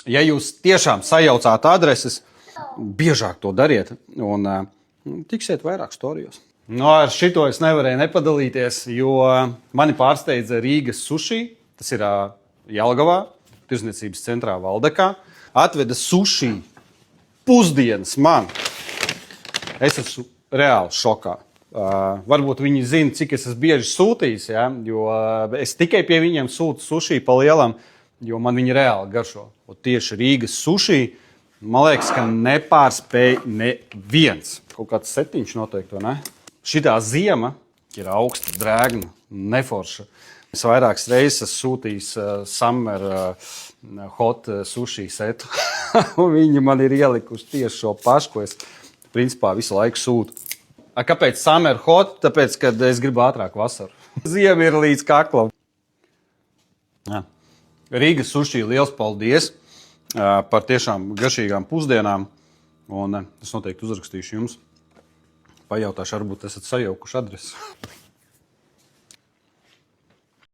Ja jūs tiešām sajaucāt adreses, biežāk to dariet un tiksiet vairāk storijos. No, ar šito es nevarēju nepadalīties, jo mani pārsteidza Rīgas suši, tas ir Jelgavā, tirzniecības centrā Valdekā, atveda suši pusdienas man. Es esmu reāli šokā. Varbūt viņi zina, cik es esmu bieži sūtījis, ja? Jo es tikai pie viņiem sūtu suši pa lielam, jo man viņi reāli garšo. Un tieši Rīgas suši, man liekas, ka nepārspēj neviens. Kaut kāds setiņš noteikti, vai ne? Šitā ziema ir augsta, drēgna, neforša. Es vairākas reizes esmu sūtījis summer hot sushi setu. Un viņi man ir ielikuši tieši šo pašu, ko es principā visu laiku sūtu. Kāpēc summer hot? Tāpēc, kad es gribu ātrāk vasaru. Ziema ir līdz kaklam. Jā. Rīgas suši, liels paldies par tiešām garšīgām pusdienām. Un es noteikti uzrakstīšu jums. Pajautāšu, varbūt esat sajaukuši adresi.